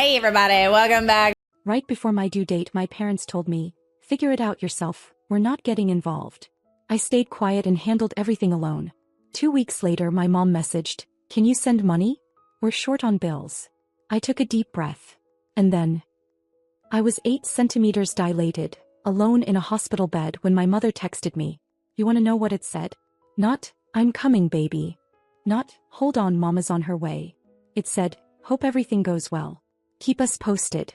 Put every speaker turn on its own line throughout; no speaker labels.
Hey everybody, welcome back.
Right before my due date, my parents told me, "Figure it out yourself, we're not getting involved." I stayed quiet and handled everything alone. 2 weeks later, my mom messaged, "Can you send money? We're short on bills." I took a deep breath. And then, I was 8 centimeters dilated, alone in a hospital bed when my mother texted me. You want to know what it said? Not, "I'm coming, baby." Not, "Hold on, mama's on her way." It said, "Hope everything goes well. Keep us posted."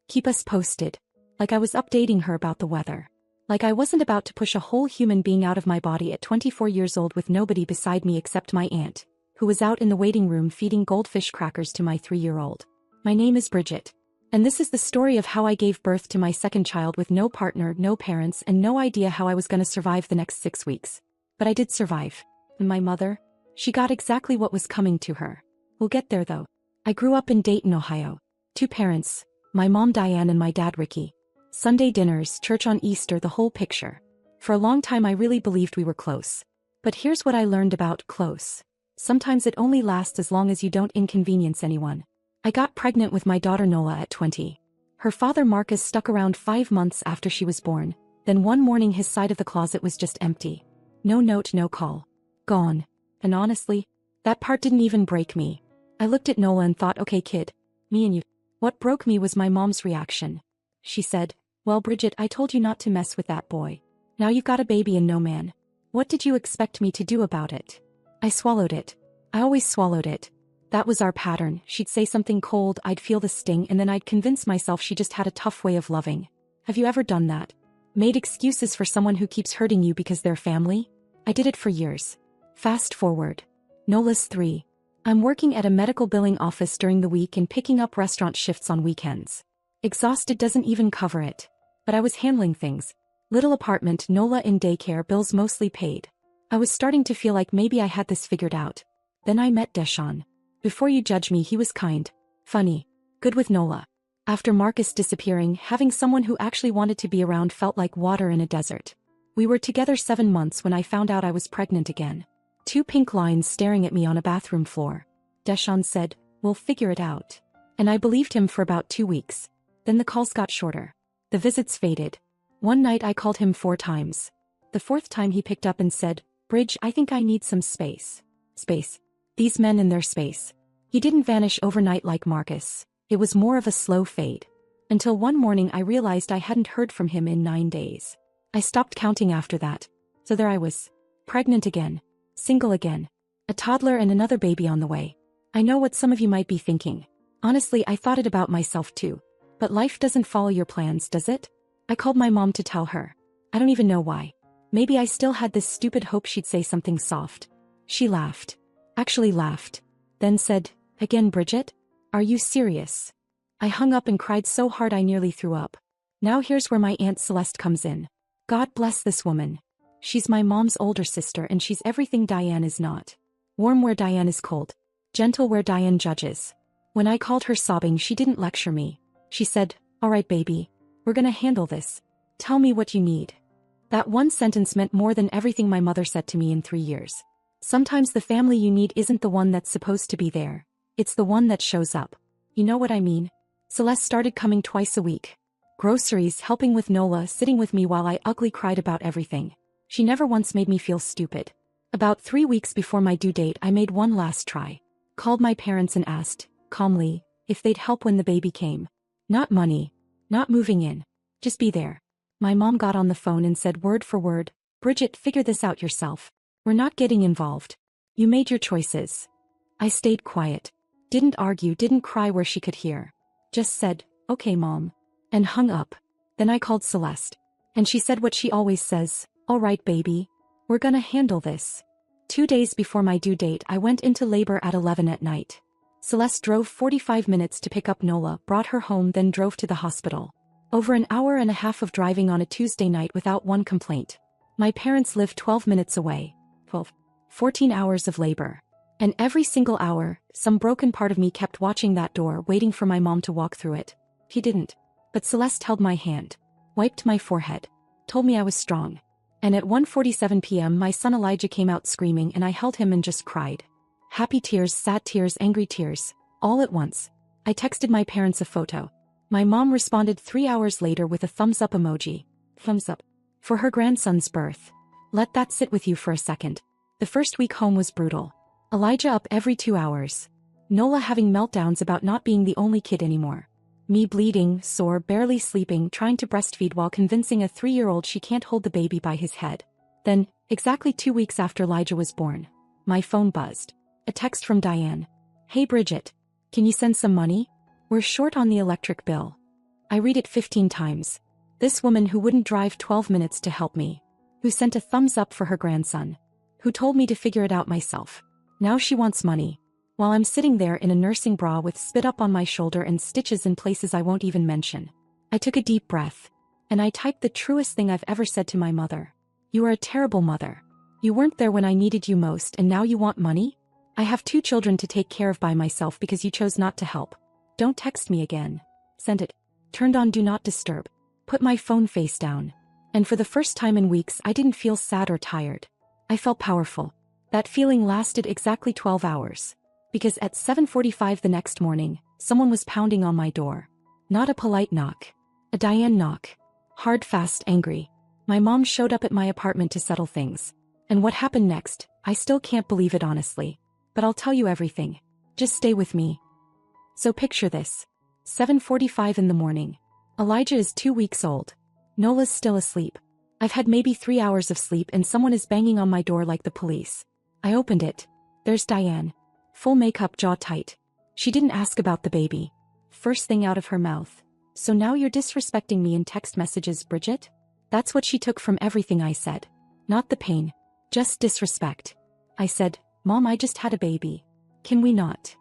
Keep us posted. Like I was updating her about the weather. Like I wasn't about to push a whole human being out of my body at 24 years old with nobody beside me except my aunt, who was out in the waiting room feeding goldfish crackers to my 3-year-old. My name is Bridget. And this is the story of how I gave birth to my second child with no partner, no parents, and no idea how I was going to survive the next 6 weeks. But I did survive. And my mother? She got exactly what was coming to her. We'll get there though. I grew up in Dayton, Ohio. 2 parents. My mom Diane and my dad Ricky. Sunday dinners, church on Easter, the whole picture. For a long time I really believed we were close. But here's what I learned about close. Sometimes it only lasts as long as you don't inconvenience anyone. I got pregnant with my daughter Nola at 20. Her father Marcus stuck around 5 months after she was born. Then one morning his side of the closet was just empty. No note, no call. Gone. And honestly, that part didn't even break me. I looked at Nola and thought, okay kid, me and you. What broke me was my mom's reaction. She said, "Well Bridget, I told you not to mess with that boy. Now you've got a baby and no man. What did you expect me to do about it?" I swallowed it. I always swallowed it. That was our pattern. She'd say something cold, I'd feel the sting, and then I'd convince myself she just had a tough way of loving. Have you ever done that? Made excuses for someone who keeps hurting you because they're family? I did it for years. Fast forward. Nola's 3. I'm working at a medical billing office during the week and picking up restaurant shifts on weekends. Exhausted doesn't even cover it. But I was handling things. Little apartment, Nola in daycare, bills mostly paid. I was starting to feel like maybe I had this figured out. Then I met Deshaun. Before you judge me, he was kind, funny, good with Nola. After Marcus disappearing, having someone who actually wanted to be around felt like water in a desert. We were together 7 months when I found out I was pregnant again. 2 pink lines staring at me on a bathroom floor. Deshaun said, "We'll figure it out." And I believed him for about 2 weeks. Then the calls got shorter. The visits faded. One night I called him 4 times. The 4th time he picked up and said, "Bridge, I think I need some space." Space. These men in their space. He didn't vanish overnight like Marcus. It was more of a slow fade. Until one morning I realized I hadn't heard from him in 9 days. I stopped counting after that. So there I was. Pregnant again. Single again. A toddler and another baby on the way. I know what some of you might be thinking. Honestly, I thought it about myself too. But life doesn't follow your plans, does it? I called my mom to tell her. I don't even know why. Maybe I still had this stupid hope she'd say something soft. She laughed. Actually laughed. Then said, "Again, Bridget? Are you serious?" I hung up and cried so hard I nearly threw up. Now here's where my Aunt Celeste comes in. God bless this woman. She's my mom's older sister and she's everything Diane is not. Warm where Diane is cold. Gentle where Diane judges. When I called her sobbing, she didn't lecture me. She said, "All right, baby. We're gonna handle this. Tell me what you need." That one sentence meant more than everything my mother said to me in 3 years. Sometimes the family you need isn't the one that's supposed to be there. It's the one that shows up. You know what I mean? Celeste started coming twice a week. Groceries, helping with Nola, sitting with me while I ugly cried about everything. She never once made me feel stupid. About 3 weeks before my due date, I made one last try. Called my parents and asked, calmly, if they'd help when the baby came. Not money. Not moving in. Just be there. My mom got on the phone and said word for word, "Bridget, figure this out yourself. We're not getting involved. You made your choices." I stayed quiet. Didn't argue, didn't cry where she could hear. Just said, "Okay, Mom." And hung up. Then I called Celeste. And she said what she always says, "All right, baby. We're gonna handle this." 2 days before my due date, I went into labor at 11 at night. Celeste drove 45 minutes to pick up Nola, brought her home, then drove to the hospital. Over an hour and a half of driving on a Tuesday night without one complaint. My parents lived 12 minutes away. 14 hours of labor. And every single hour, some broken part of me kept watching that door, waiting for my mom to walk through it. He didn't. But Celeste held my hand, wiped my forehead, told me I was strong. And at 1:47 p.m. my son Elijah came out screaming and I held him and just cried. Happy tears, sad tears, angry tears, all at once. I texted my parents a photo. My mom responded 3 hours later with a thumbs up emoji. Thumbs up. For her grandson's birth. Let that sit with you for a second. The first week home was brutal. Elijah up every 2 hours. Nola having meltdowns about not being the only kid anymore. Me bleeding, sore, barely sleeping, trying to breastfeed while convincing a 3-year-old she can't hold the baby by his head. Then, exactly 2 weeks after Elijah was born, my phone buzzed. A text from Diane. Hey Bridget. Can you send some money? We're short on the electric bill. I read it 15 times. This woman who wouldn't drive 12 minutes to help me. Who sent a thumbs up for her grandson. Who told me to figure it out myself. Now she wants money. While I'm sitting there in a nursing bra with spit up on my shoulder and stitches in places I won't even mention. I took a deep breath. And I typed the truest thing I've ever said to my mother. You are a terrible mother. You weren't there when I needed you most and now you want money? I have 2 children to take care of by myself because you chose not to help. Don't text me again. Send it. Turned on Do Not Disturb. Put my phone face down. And for the first time in weeks I didn't feel sad or tired. I felt powerful. That feeling lasted exactly 12 hours. Because at 7:45 the next morning, someone was pounding on my door. Not a polite knock. A Diane knock. Hard, fast, angry. My mom showed up at my apartment to settle things. And what happened next, I still can't believe it honestly. But I'll tell you everything. Just stay with me. So picture this. 7:45 in the morning. Elijah is 2 weeks old. Nola's still asleep. I've had maybe 3 hours of sleep and someone is banging on my door like the police. I opened it. There's Diane. Full makeup, jaw tight. She didn't ask about the baby. First thing out of her mouth. So now you're disrespecting me in text messages, Bridget? That's what she took from everything I said. Not the pain. Just disrespect. I said, Mom, I just had a baby. Can we not?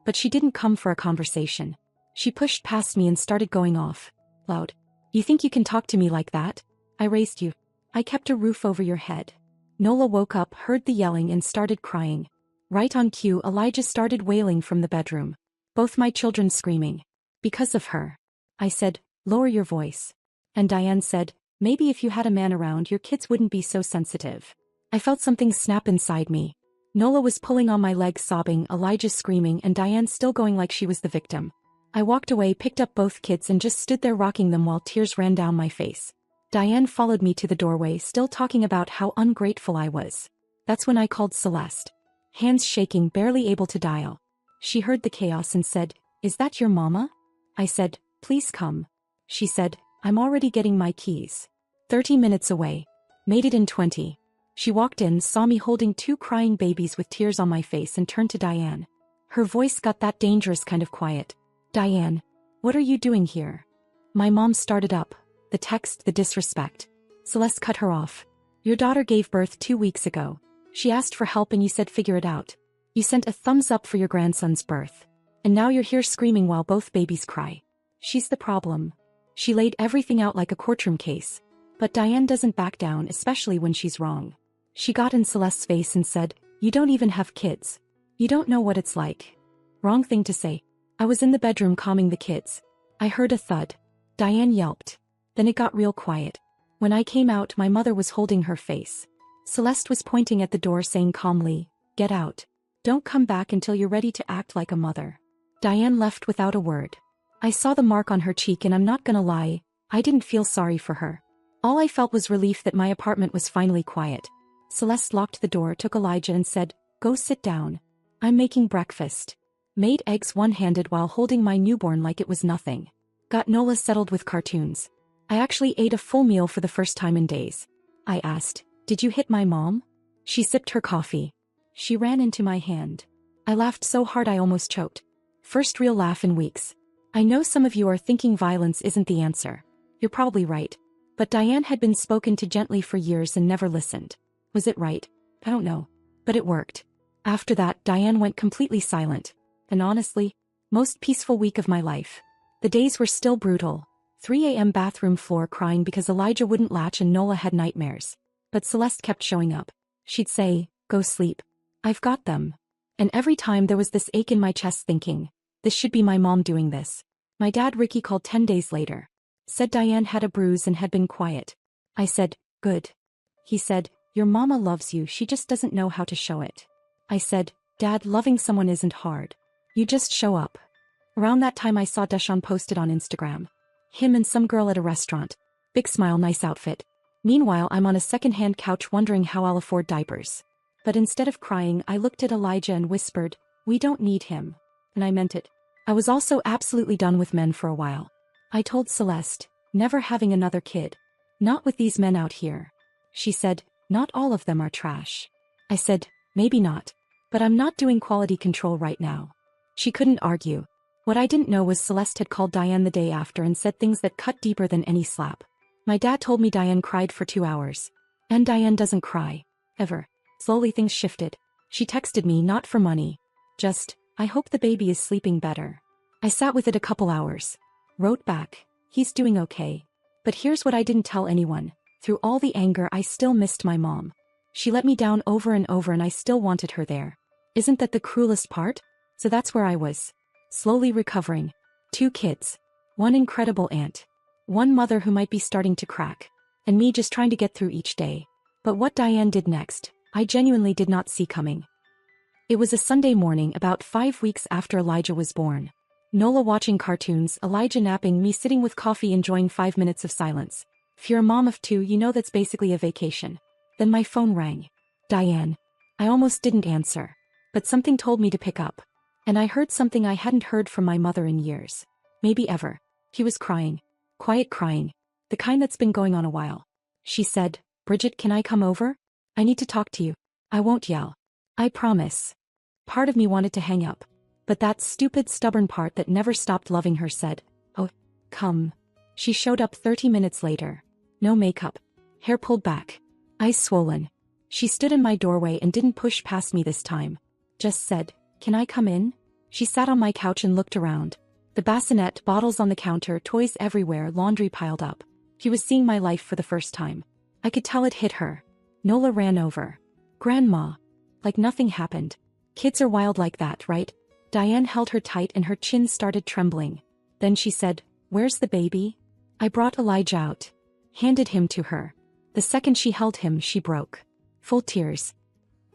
But she didn't come for a conversation. She pushed past me and started going off. Loud. You think you can talk to me like that? I raised you. I kept a roof over your head. Nola woke up, heard the yelling and started crying. Right on cue, Elijah started wailing from the bedroom. Both my children screaming. Because of her. I said, lower your voice. And Diane said, maybe if you had a man around your kids wouldn't be so sensitive. I felt something snap inside me. Nola was pulling on my leg sobbing, Elijah screaming and Diane still going like she was the victim. I walked away, picked up both kids and just stood there rocking them while tears ran down my face. Diane followed me to the doorway, still talking about how ungrateful I was. That's when I called Celeste. Hands shaking, barely able to dial. She heard the chaos and said, is that your mama? I said, please come. She said, I'm already getting my keys. 30 minutes away. Made it in 20. She walked in, saw me holding 2 crying babies with tears on my face and turned to Diane. Her voice got that dangerous kind of quiet. Diane, what are you doing here? My mom started up. The text, the disrespect. Celeste cut her off. Your daughter gave birth 2 weeks ago. She asked for help and you said figure it out. You sent a thumbs up for your grandson's birth. And now you're here screaming while both babies cry. She's the problem. She laid everything out like a courtroom case. But Diane doesn't back down, especially when she's wrong. She got in Celeste's face and said, you don't even have kids. You don't know what it's like. Wrong thing to say. I was in the bedroom calming the kids. I heard a thud. Diane yelped. Then it got real quiet. When I came out, my mother was holding her face. Celeste was pointing at the door saying calmly, get out. Don't come back until you're ready to act like a mother. Diane left without a word. I saw the mark on her cheek and I'm not gonna lie, I didn't feel sorry for her. All I felt was relief that my apartment was finally quiet. Celeste locked the door, took Elijah and said, go sit down. I'm making breakfast. Made eggs one-handed while holding my newborn like it was nothing. Got Nola settled with cartoons. I actually ate a full meal for the first time in days. I asked, did you hit my mom? She sipped her coffee. She ran into my hand. I laughed so hard I almost choked. First real laugh in weeks. I know some of you are thinking violence isn't the answer. You're probably right. But Diane had been spoken to gently for years and never listened. Was it right? I don't know. But it worked. After that, Diane went completely silent. And honestly, most peaceful week of my life. The days were still brutal. 3 a.m. bathroom floor crying because Elijah wouldn't latch and Nola had nightmares. But Celeste kept showing up. She'd say, go sleep. I've got them. And every time there was this ache in my chest thinking, this should be my mom doing this. My dad Ricky called 10 days later. Said Diane had a bruise and had been quiet. I said, good. He said, your mama loves you, she just doesn't know how to show it. I said, Dad, loving someone isn't hard. You just show up. Around that time I saw Deshaun posted on Instagram. Him and some girl at a restaurant. Big smile, nice outfit. Meanwhile, I'm on a second-hand couch wondering how I'll afford diapers. But instead of crying, I looked at Elijah and whispered, "We don't need him." And I meant it. I was also absolutely done with men for a while. I told Celeste, never having another kid. Not with these men out here. She said, "Not all of them are trash." I said, "Maybe not. But I'm not doing quality control right now." She couldn't argue. What I didn't know was Celeste had called Diane the day after and said things that cut deeper than any slap. My dad told me Diane cried for 2 hours. And Diane doesn't cry. Ever. Slowly things shifted. She texted me, not for money. Just, "I hope the baby is sleeping better." I sat with it a couple hours. Wrote back, "He's doing okay." But here's what I didn't tell anyone. Through all the anger, I still missed my mom. She let me down over and over and I still wanted her there. Isn't that the cruelest part? So that's where I was. Slowly recovering. 2 kids. 1 incredible aunt. 1 mother who might be starting to crack. And me just trying to get through each day. But what Diane did next, I genuinely did not see coming. It was a Sunday morning about 5 weeks after Elijah was born. Nola watching cartoons, Elijah napping, me sitting with coffee enjoying 5 minutes of silence. If you're a mom of 2, you know that's basically a vacation. Then my phone rang. Diane. I almost didn't answer. But something told me to pick up. And I heard something I hadn't heard from my mother in years. Maybe ever. He was crying. Quiet crying. The kind that's been going on a while. She said, "Bridget, can I come over? I need to talk to you. I won't yell. I promise." Part of me wanted to hang up. But that stupid, stubborn part that never stopped loving her said, "Oh, come." She showed up 30 minutes later. No makeup. Hair pulled back. Eyes swollen. She stood in my doorway and didn't push past me this time. Just said, "Can I come in?" She sat on my couch and looked around. The bassinet, bottles on the counter, toys everywhere, laundry piled up. She was seeing my life for the first time. I could tell it hit her. Nola ran over. "Grandma." Like nothing happened. Kids are wild like that, right? Diane held her tight and her chin started trembling. Then she said, "Where's the baby?" I brought Elijah out. Handed him to her. The second she held him, she broke. Full tears.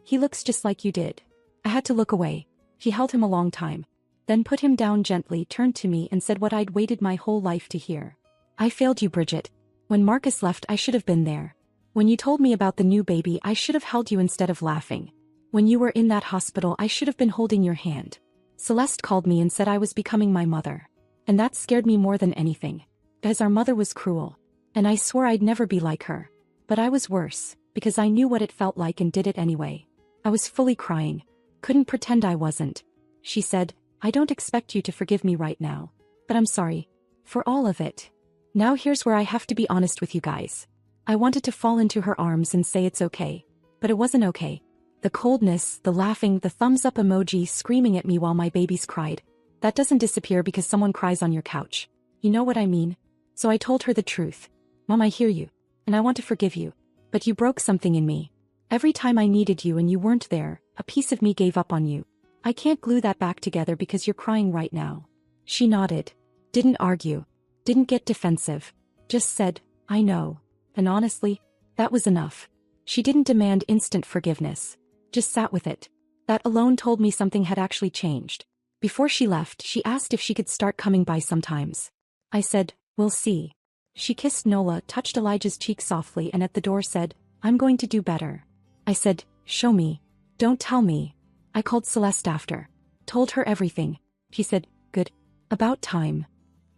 "He looks just like you did." I had to look away. He held him a long time. Then put him down gently, turned to me and said what I'd waited my whole life to hear. "I failed you, Bridget. When Marcus left, I should have been there. When you told me about the new baby, I should have held you instead of laughing. When you were in that hospital, I should have been holding your hand. Celeste called me and said I was becoming my mother. And that scared me more than anything. Because our mother was cruel. And I swore I'd never be like her. But I was worse, because I knew what it felt like and did it anyway. I was fully crying. Couldn't pretend I wasn't. She said, "I don't expect you to forgive me right now. But I'm sorry. For all of it." Now here's where I have to be honest with you guys. I wanted to fall into her arms and say it's okay. But it wasn't okay. The coldness, the laughing, the thumbs up emoji screaming at me while my babies cried. That doesn't disappear because someone cries on your couch. You know what I mean? So I told her the truth. "Mom, I hear you. And I want to forgive you. But you broke something in me. Every time I needed you and you weren't there, a piece of me gave up on you. I can't glue that back together because you're crying right now." She nodded. Didn't argue. Didn't get defensive. Just said, "I know." And honestly, that was enough. She didn't demand instant forgiveness. Just sat with it. That alone told me something had actually changed. Before she left, she asked if she could start coming by sometimes. I said, "We'll see." She kissed Nola, touched Elijah's cheek softly and at the door said, "I'm going to do better." I said, "Show me. Don't tell me." I called Celeste after. Told her everything. She said, "Good. About time."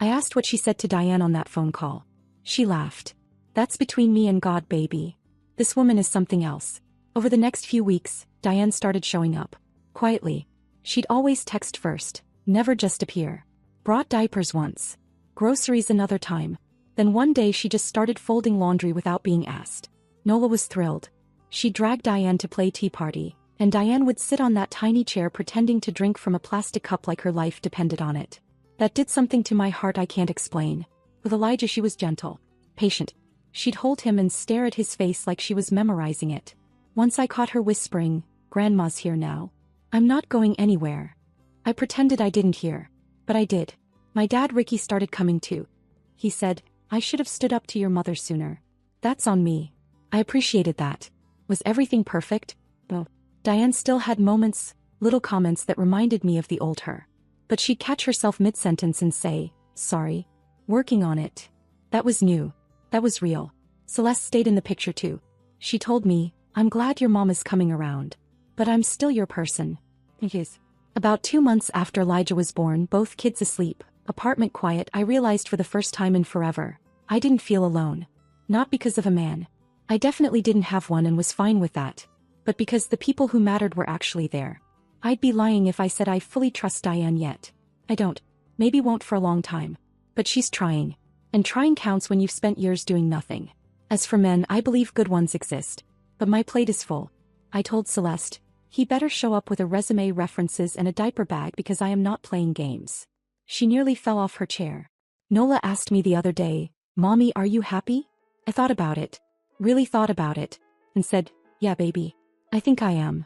I asked what she said to Diane on that phone call. She laughed. "That's between me and God, baby. This woman is something else." Over the next few weeks, Diane started showing up. Quietly. She'd always text first, never just appear. Brought diapers once. Groceries another time. Then one day she just started folding laundry without being asked. Nola was thrilled. She dragged Diane to play tea party, and Diane would sit on that tiny chair pretending to drink from a plastic cup like her life depended on it. That did something to my heart I can't explain. With Elijah she was gentle, patient. She'd hold him and stare at his face like she was memorizing it. Once I caught her whispering, "Grandma's here now. I'm not going anywhere." I pretended I didn't hear. But I did. My dad Ricky started coming too. He said, "I should have stood up to your mother sooner. That's on me." I appreciated that. Was everything perfect? No. Diane still had moments, little comments that reminded me of the old her. but she'd catch herself mid-sentence and say, sorry. Working on it. That was new. That was real. Celeste stayed in the picture too. She told me, I'm glad your mom is coming around. But I'm still your person. Yes. About 2 months after Elijah was born, both kids asleep, apartment quiet, I realized for the first time in forever, I didn't feel alone. Not because of a man. I definitely didn't have one and was fine with that. But because the people who mattered were actually there. I'd be lying if I said I fully trust Diane yet. I don't. Maybe won't for a long time. But she's trying. And trying counts when you've spent years doing nothing. As for men, I believe good ones exist. But my plate is full. I told Celeste, he better show up with a resume, references and a diaper bag because I am not playing games. She nearly fell off her chair. Nola asked me the other day, Mommy, are you happy? I thought about it. Really thought about it. And said, yeah, baby. I think I am.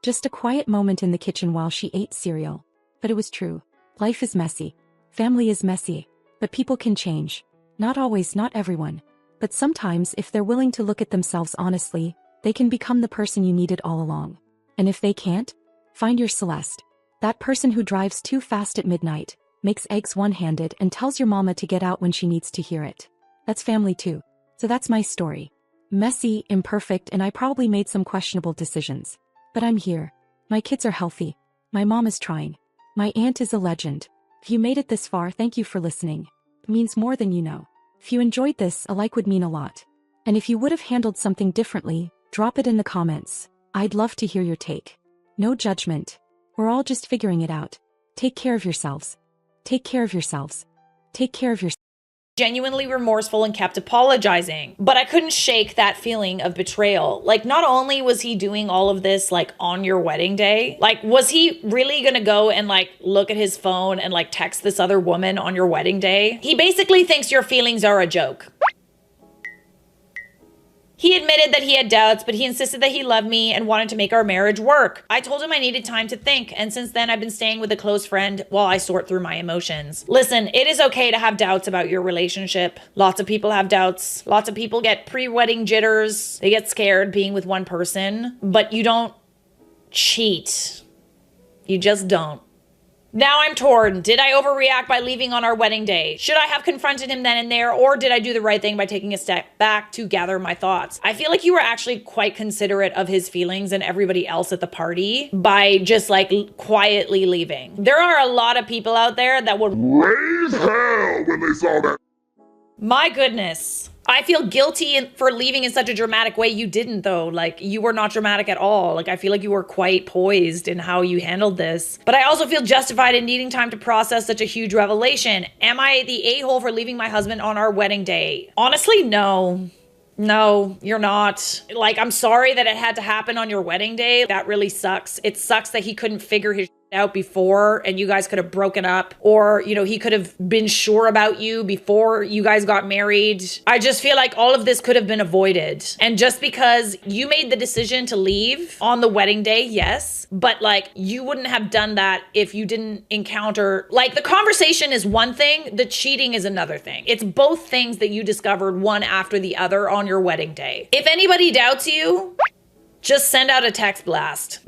Just a quiet moment in the kitchen while she ate cereal. But it was true. Life is messy. Family is messy. But people can change. Not always, not everyone. But sometimes if they're willing to look at themselves honestly, they can become the person you needed all along. And if they can't, find your Celeste. That person who drives too fast at midnight, makes eggs one-handed and tells your mama to get out when she needs to hear it. That's family too. So that's my story. Messy, imperfect, and I probably made some questionable decisions. But I'm here. My kids are healthy. My mom is trying. My aunt is a legend. If you made it this far, thank you for listening. It means more than you know. If you enjoyed this, a like would mean a lot. And if you would have handled something differently, drop it in the comments. I'd love to hear your take. No judgment. We're all just figuring it out. Take care of yourselves. Take care of yourselves. Take care of yourselves.
Genuinely remorseful and kept apologizing. But I couldn't shake that feeling of betrayal. Like, not only was he doing all of this, like, on your wedding day, like, was he really gonna go and, like, look at his phone and, like, text this other woman on your wedding day? He basically thinks your feelings are a joke. He admitted that he had doubts, but he insisted that he loved me and wanted to make our marriage work. I told him I needed time to think, and since then I've been staying with a close friend while I sort through my emotions. Listen, it is okay to have doubts about your relationship. Lots of people have doubts. Lots of people get pre-wedding jitters. They get scared being with one person, but you don't cheat. You just don't. Now I'm torn. Did I overreact by leaving on our wedding day? Should I have confronted him then and there, or did I do the right thing by taking a step back to gather my thoughts? I feel like you were actually quite considerate of his feelings and everybody else at the party by just like quietly leaving. There are a lot of people out there that would
raise hell when they saw that.
My goodness. I feel guilty for leaving in such a dramatic way. You didn't though. Like, you were not dramatic at all. Like, I feel like you were quite poised in how you handled this. But I also feel justified in needing time to process such a huge revelation. Am I the a-hole for leaving my husband on our wedding day? Honestly, no. No, you're not. Like, I'm sorry that it had to happen on your wedding day. That really sucks. It sucks that he couldn't figure his out before and you guys could have broken up, or, you know, he could have been sure about you before you guys got married. I just feel like all of this could have been avoided. And just because you made the decision to leave on the wedding day, yes, but like, you wouldn't have done that if you didn't encounter, like, the conversation is one thing, the cheating is another thing. It's both things that you discovered one after the other on your wedding day. If anybody doubts you, just send out a text blast.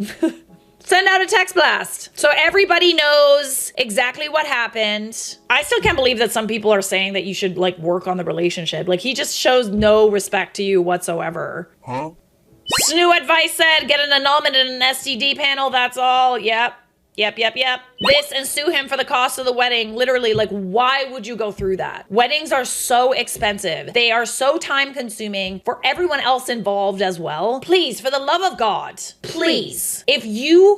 Send out a text blast. So everybody knows exactly what happened. I still can't believe that some people are saying that you should like work on the relationship. Like, he just shows no respect to you whatsoever.
Huh?
Snoo advice said, get an annulment and an STD panel, that's all. Yep. This, and sue him for the cost of the wedding. Literally, like, why would you go through that? Weddings are so expensive. They are so time consuming for everyone else involved as well. Please, for the love of God, please, if you